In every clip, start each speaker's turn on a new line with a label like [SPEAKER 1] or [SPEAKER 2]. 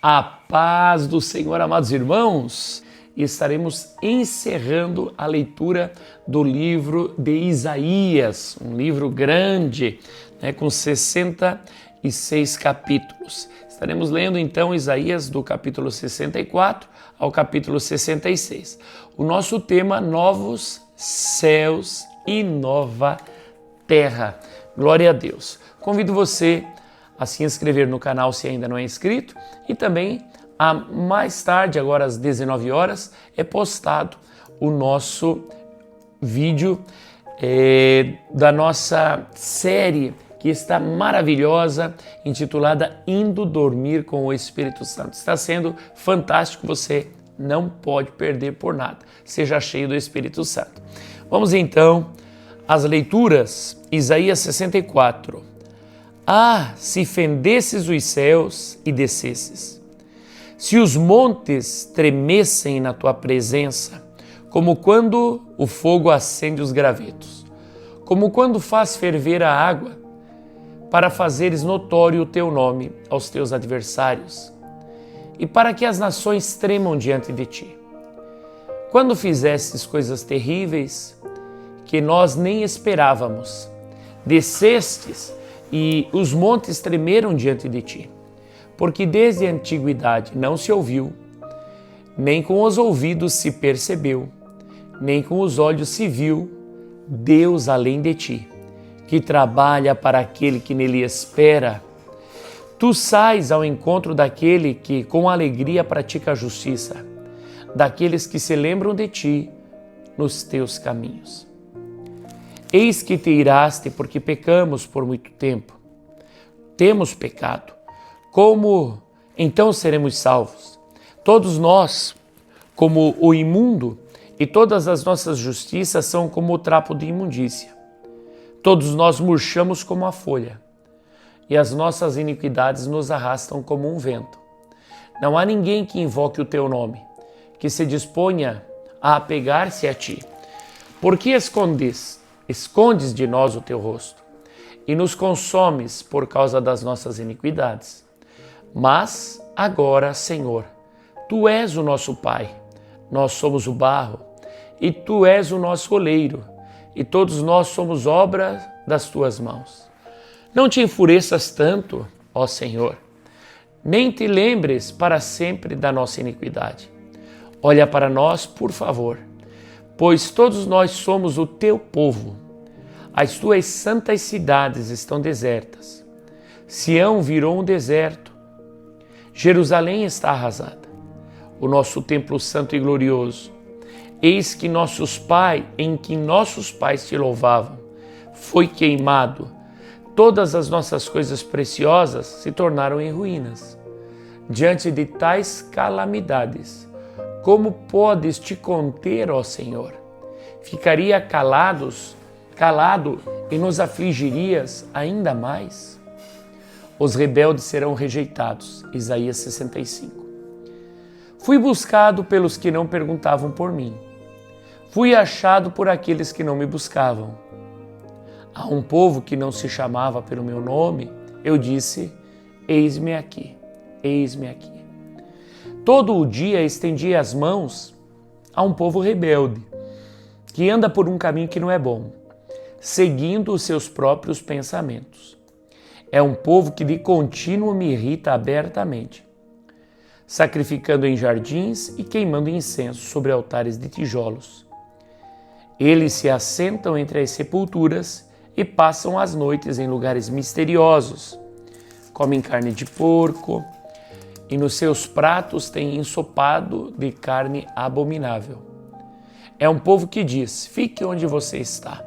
[SPEAKER 1] A paz do Senhor, amados irmãos, e estaremos encerrando a leitura do livro de Isaías, um livro grande, com 66 capítulos. Estaremos lendo então Isaías do capítulo 64 ao capítulo 66. O nosso tema, novos céus e nova terra. Glória a Deus. Convido você a se inscrever no canal se ainda não é inscrito e também mais tarde, agora às 19 horas, é postado o nosso vídeo da nossa série que está maravilhosa, intitulada Indo Dormir com o Espírito Santo. Está sendo fantástico, você não pode perder por nada. Seja cheio do Espírito Santo. Vamos então às leituras. Isaías 64. Ah, se fendesses os céus e descesses, se os montes tremessem na tua presença, como quando o fogo acende os gravetos, como quando faz ferver a água, para fazeres notório o teu nome aos teus adversários, e para que as nações tremam diante de ti. Quando fizestes coisas terríveis, que nós nem esperávamos, descestes e os montes tremeram diante de ti, porque desde a antiguidade não se ouviu, nem com os ouvidos se percebeu, nem com os olhos se viu Deus além de ti, que trabalha para aquele que nele espera. Tu sais ao encontro daquele que com alegria pratica a justiça, daqueles que se lembram de ti nos teus caminhos. Eis que te iraste porque pecamos por muito tempo. Temos pecado. Como então seremos salvos? Todos nós, como o imundo, e todas as nossas justiças são como o trapo de imundícia. Todos nós murchamos como a folha, e as nossas iniquidades nos arrastam como um vento. Não há ninguém que invoque o teu nome, que se disponha a apegar-se a ti. Por que escondes de nós o teu rosto e nos consomes por causa das nossas iniquidades? Mas agora, Senhor, tu és o nosso Pai, nós somos o barro, e tu és o nosso oleiro, e todos nós somos obra das tuas mãos. Não te enfureças tanto, ó Senhor, nem te lembres para sempre da nossa iniquidade. Olha para nós, por favor, pois todos nós somos o teu povo. As tuas santas cidades estão desertas. Sião virou um deserto. Jerusalém está arrasada. O nosso templo santo e glorioso, eis que nossos pais te louvavam, foi queimado. Todas as nossas coisas preciosas se tornaram em ruínas. Diante de tais calamidades, como podes te conter, ó Senhor? Ficaria calado e nos afligirias ainda mais? Os rebeldes serão rejeitados. Isaías 65. Fui buscado pelos que não perguntavam por mim. Fui achado por aqueles que não me buscavam. A um povo que não se chamava pelo meu nome, eu disse: eis-me aqui, eis-me aqui. Todo o dia estendi as mãos a um povo rebelde, que anda por um caminho que não é bom, seguindo os seus próprios pensamentos. É um povo que de contínuo me irrita abertamente, sacrificando em jardins e queimando incenso sobre altares de tijolos. Eles se assentam entre as sepulturas e passam as noites em lugares misteriosos. Comem carne de porco e nos seus pratos têm ensopado de carne abominável. É um povo que diz: fique onde você está,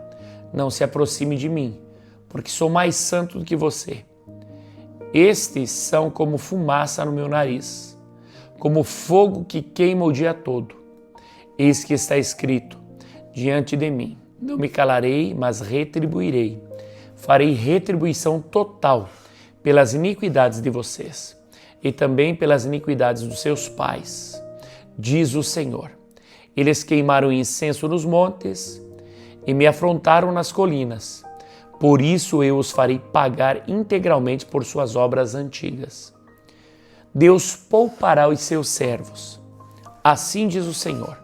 [SPEAKER 1] não se aproxime de mim, porque sou mais santo do que você. Estes são como fumaça no meu nariz, como fogo que queima o dia todo. Eis que está escrito diante de mim: não me calarei, mas retribuirei. Farei retribuição total pelas iniquidades de vocês e também pelas iniquidades dos seus pais, diz o Senhor. Eles queimaram incenso nos montes e me afrontaram nas colinas. Por isso eu os farei pagar integralmente por suas obras antigas. Deus poupará os seus servos. Assim diz o Senhor.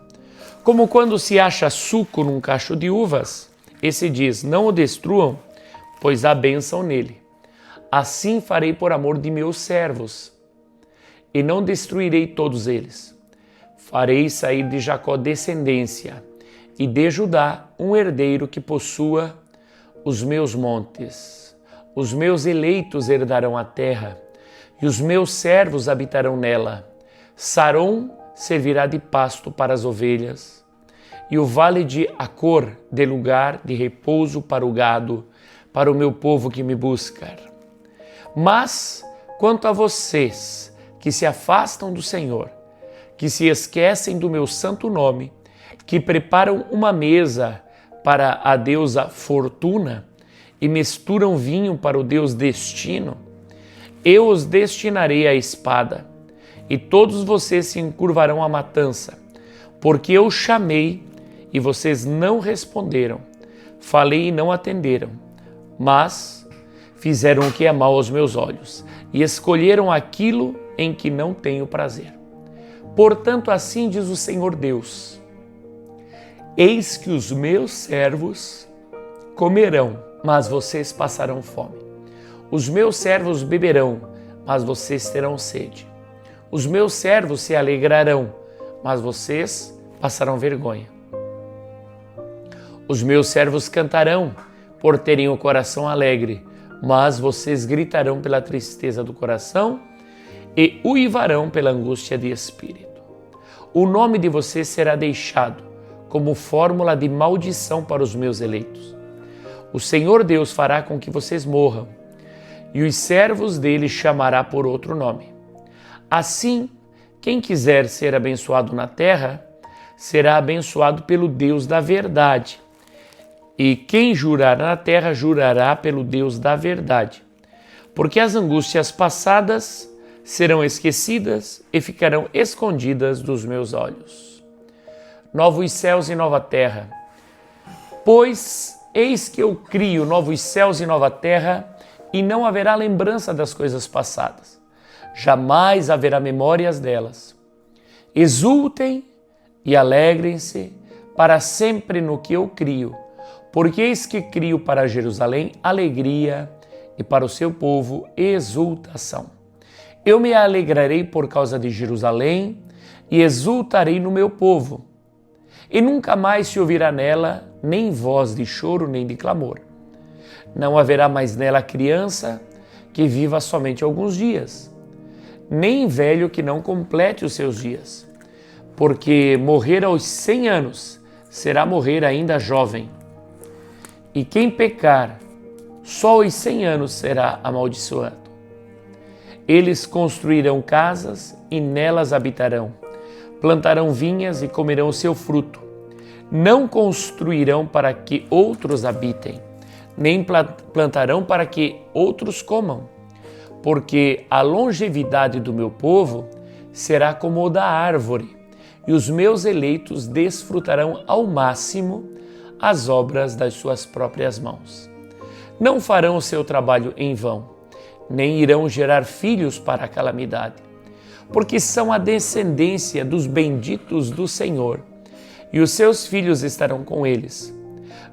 [SPEAKER 1] Como quando se acha suco num cacho de uvas, esse diz, não o destruam, pois há bênção nele. Assim farei por amor de meus servos, e não destruirei todos eles. Farei sair de Jacó descendência, e de Judá um herdeiro que possua os meus montes. Os meus eleitos herdarão a terra, e os meus servos habitarão nela. Saron servirá de pasto para as ovelhas, e o vale de Acor de lugar de repouso para o gado, para o meu povo que me busca. Mas, quanto a vocês que se afastam do Senhor, que se esquecem do meu santo nome, que preparam uma mesa para a deusa Fortuna e misturam vinho para o deus Destino, eu os destinarei à espada, e todos vocês se encurvarão à matança, porque eu chamei e vocês não responderam, falei e não atenderam, mas fizeram o que é mau aos meus olhos e escolheram aquilo em que não tenho prazer. Portanto, assim diz o Senhor Deus: eis que os meus servos comerão, mas vocês passarão fome. Os meus servos beberão, mas vocês terão sede. Os meus servos se alegrarão, mas vocês passarão vergonha. Os meus servos cantarão, por terem o coração alegre, mas vocês gritarão pela tristeza do coração e uivarão pela angústia de espírito. O nome de vocês será deixado como fórmula de maldição para os meus eleitos. O Senhor Deus fará com que vocês morram, e os servos dele chamará por outro nome. Assim, quem quiser ser abençoado na terra, será abençoado pelo Deus da verdade. E quem jurar na terra, jurará pelo Deus da verdade. Porque as angústias passadas serão esquecidas e ficarão escondidas dos meus olhos. Novos céus e nova terra. Pois eis que eu crio novos céus e nova terra, e não haverá lembrança das coisas passadas. Jamais haverá memórias delas. Exultem e alegrem-se para sempre no que eu crio, porque eis que crio para Jerusalém alegria e para o seu povo exultação. Eu me alegrarei por causa de Jerusalém e exultarei no meu povo. E nunca mais se ouvirá nela nem voz de choro nem de clamor. Não haverá mais nela criança que viva somente alguns dias, nem velho que não complete os seus dias, porque morrer aos 100 anos será morrer ainda jovem. E quem pecar, só aos 100 anos será amaldiçoado. Eles construirão casas e nelas habitarão, plantarão vinhas e comerão o seu fruto. Não construirão para que outros habitem, nem plantarão para que outros comam, porque a longevidade do meu povo será como o da árvore, e os meus eleitos desfrutarão ao máximo as obras das suas próprias mãos. Não farão o seu trabalho em vão, nem irão gerar filhos para a calamidade, porque são a descendência dos benditos do Senhor, e os seus filhos estarão com eles.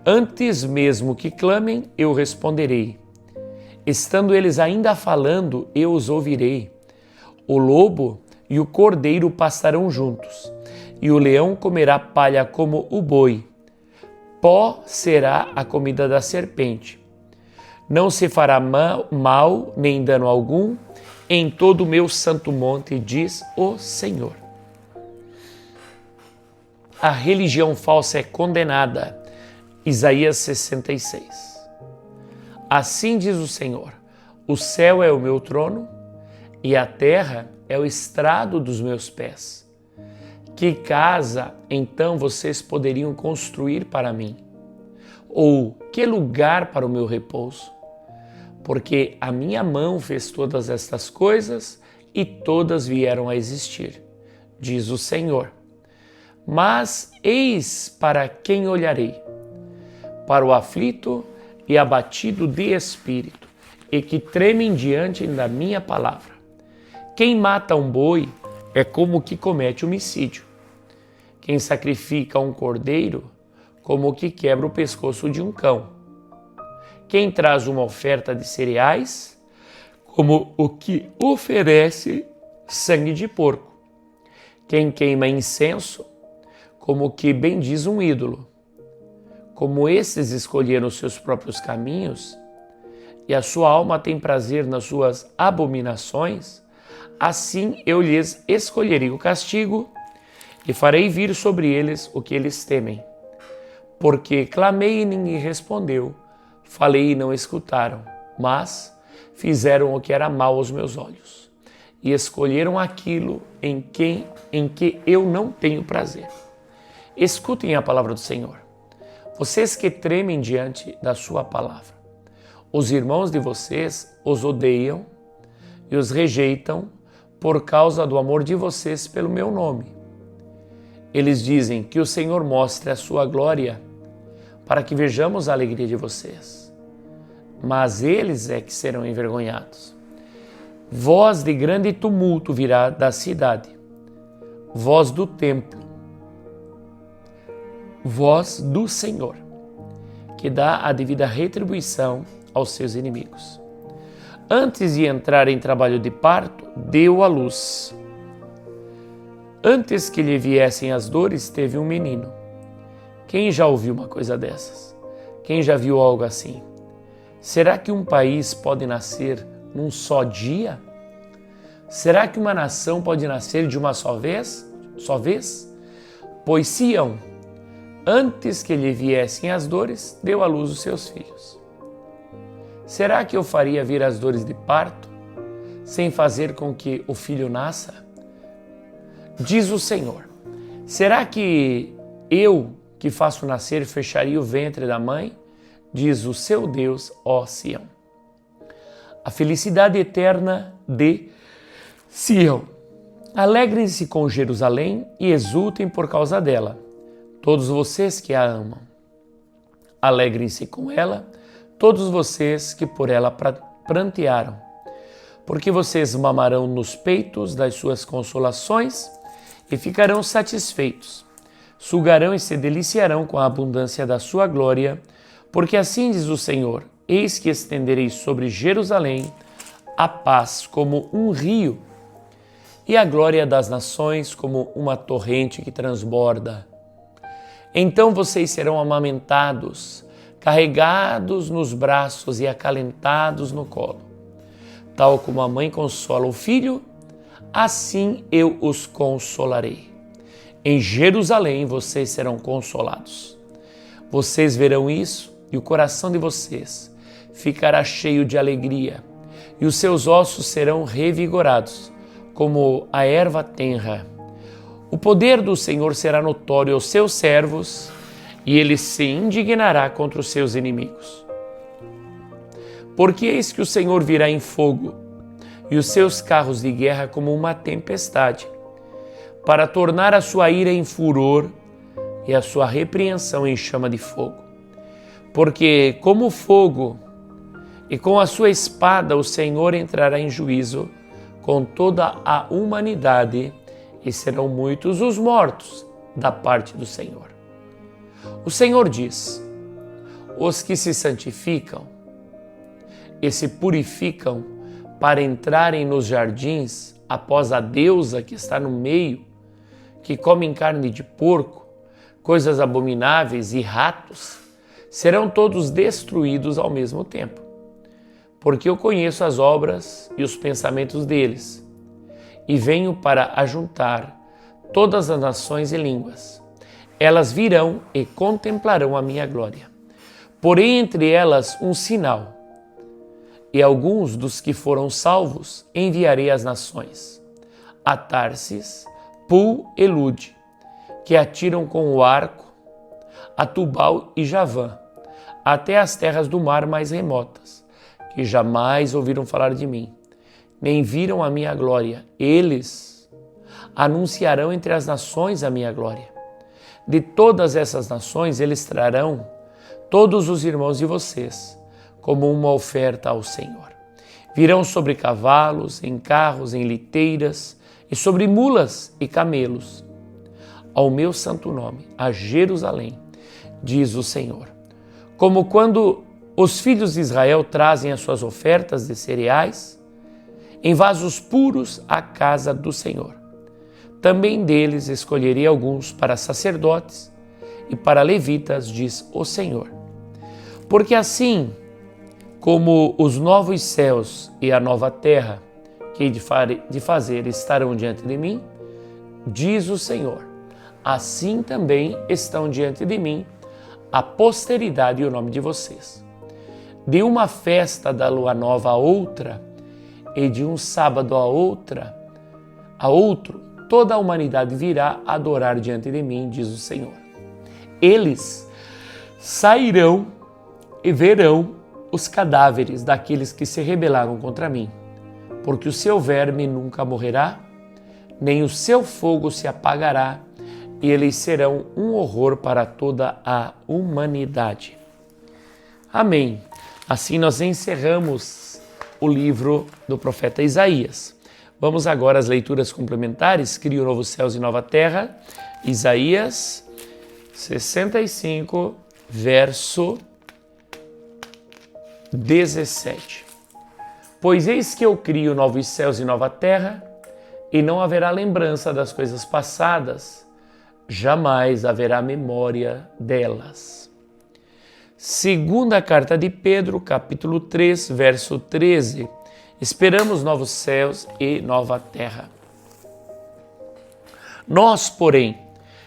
[SPEAKER 1] Antes mesmo que clamem, eu responderei. Estando eles ainda falando, eu os ouvirei. O lobo e o cordeiro pastarão juntos, e o leão comerá palha como o boi. Pó será a comida da serpente. Não se fará mal nem dano algum em todo o meu santo monte, diz o Senhor. A religião falsa é condenada. Isaías 66. Assim diz o Senhor: o céu é o meu trono e a terra é o estrado dos meus pés. Que casa, então, vocês poderiam construir para mim? Ou que lugar para o meu repouso? Porque a minha mão fez todas estas coisas e todas vieram a existir, diz o Senhor. Mas eis para quem olharei: para o aflito e abatido de espírito, e que tremem diante da minha palavra. Quem mata um boi é como o que comete homicídio. Quem sacrifica um cordeiro, como o que quebra o pescoço de um cão. Quem traz uma oferta de cereais, como o que oferece sangue de porco. Quem queima incenso, como o que bendiz um ídolo. Como esses escolheram os seus próprios caminhos, e a sua alma tem prazer nas suas abominações, assim eu lhes escolherei o castigo e farei vir sobre eles o que eles temem. Porque clamei e ninguém respondeu, falei e não escutaram, mas fizeram o que era mal aos meus olhos e escolheram aquilo em que eu não tenho prazer. Escutem a palavra do Senhor, vocês que tremem diante da sua palavra. Os irmãos de vocês os odeiam e os rejeitam por causa do amor de vocês pelo meu nome. Eles dizem que o Senhor mostre a sua glória para que vejamos a alegria de vocês. Mas eles é que serão envergonhados. Voz de grande tumulto virá da cidade, voz do templo, voz do Senhor, que dá a devida retribuição aos seus inimigos. Antes de entrar em trabalho de parto, deu à luz. Antes que lhe viessem as dores, teve um menino. Quem já ouviu uma coisa dessas? Quem já viu algo assim? Será que um país pode nascer num só dia? Será que uma nação pode nascer de uma só vez? Pois Sião, antes que lhe viessem as dores, deu à luz os seus filhos. Será que eu faria vir as dores de parto, sem fazer com que o filho nasça? Diz o Senhor, será que eu, que faço nascer, fecharia o ventre da mãe? Diz o seu Deus, ó Sião. A felicidade eterna de Sião. Alegrem-se com Jerusalém e exultem por causa dela, todos vocês que a amam. Alegrem-se com ela, todos vocês que por ela prantearam, porque vocês mamarão nos peitos das suas consolações e ficarão satisfeitos. Sugarão e se deliciarão com a abundância da sua glória, porque assim diz o Senhor, eis que estenderei sobre Jerusalém a paz como um rio e a glória das nações como uma torrente que transborda. Então vocês serão amamentados, carregados nos braços e acalentados no colo. Tal como a mãe consola o filho, assim eu os consolarei. Em Jerusalém vocês serão consolados. Vocês verão isso e o coração de vocês ficará cheio de alegria e os seus ossos serão revigorados, como a erva tenra. O poder do Senhor será notório aos seus servos e ele se indignará contra os seus inimigos. Porque eis que o Senhor virá em fogo e os seus carros de guerra como uma tempestade, para tornar a sua ira em furor e a sua repreensão em chama de fogo. Porque como fogo e com a sua espada o Senhor entrará em juízo com toda a humanidade e serão muitos os mortos da parte do Senhor. O Senhor diz, os que se santificam e se purificam para entrarem nos jardins após a deusa que está no meio, que comem carne de porco, coisas abomináveis e ratos, serão todos destruídos ao mesmo tempo. Porque eu conheço as obras e os pensamentos deles, e venho para ajuntar todas as nações e línguas. Elas virão e contemplarão a minha glória. Porém entre elas um sinal, e alguns dos que foram salvos enviarei às nações, a Tarsis, Pul e Lude, que atiram com o arco, a Tubal e Javã, até as terras do mar mais remotas, que jamais ouviram falar de mim, nem viram a minha glória. Eles anunciarão entre as nações a minha glória. De todas essas nações eles trarão todos os irmãos de vocês como uma oferta ao Senhor. Virão sobre cavalos, em carros, em liteiras, e sobre mulas e camelos, ao meu santo nome, a Jerusalém, diz o Senhor. Como quando os filhos de Israel trazem as suas ofertas de cereais em vasos puros à casa do Senhor. Também deles escolherei alguns para sacerdotes e para levitas, diz o Senhor. Porque assim como os novos céus e a nova terra que hei de fazer estarão diante de mim, diz o Senhor, assim também estão diante de mim a posteridade e o nome de vocês. De uma festa da lua nova a outra, e de um sábado a outro, toda a humanidade virá adorar diante de mim, diz o Senhor. Eles sairão e verão os cadáveres daqueles que se rebelaram contra mim, porque o seu verme nunca morrerá, nem o seu fogo se apagará, e eles serão um horror para toda a humanidade. Amém. Assim nós encerramos o livro do profeta Isaías. Vamos agora às leituras complementares. Cria o novo céus e nova terra. Isaías 65, verso 17. Pois eis que eu crio novos céus e nova terra, e não haverá lembrança das coisas passadas, jamais haverá memória delas. Segunda carta de Pedro, capítulo 3, verso 13. Esperamos novos céus e nova terra. Nós, porém,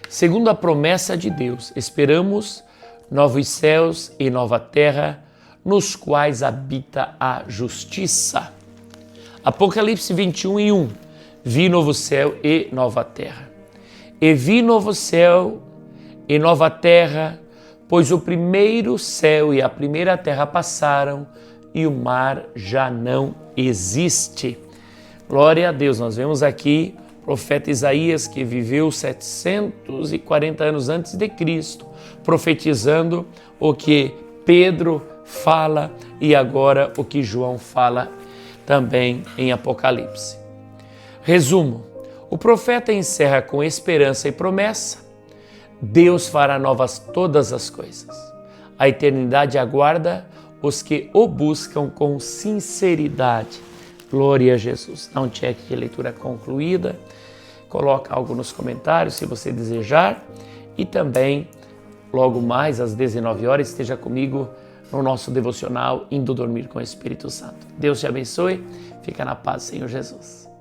[SPEAKER 1] segundo a promessa de Deus, esperamos novos céus e nova terra, nos quais habita a justiça. Apocalipse 21:1. Vi novo céu e nova terra. E vi novo céu e nova terra, pois o primeiro céu e a primeira terra passaram e o mar já não existe. Glória a Deus. Nós vemos aqui o profeta Isaías, que viveu 740 anos antes de Cristo, profetizando o que Pedro fala e agora o que João fala também em Apocalipse. Resumo: o profeta encerra com esperança e promessa. Deus fará novas todas as coisas. A eternidade aguarda os que o buscam com sinceridade. Glória a Jesus. Dá um check de leitura concluída. Coloca algo nos comentários se você desejar. E também, logo mais às 19 horas, esteja comigo no nosso devocional Indo Dormir com o Espírito Santo. Deus te abençoe. Fica na paz, Senhor Jesus.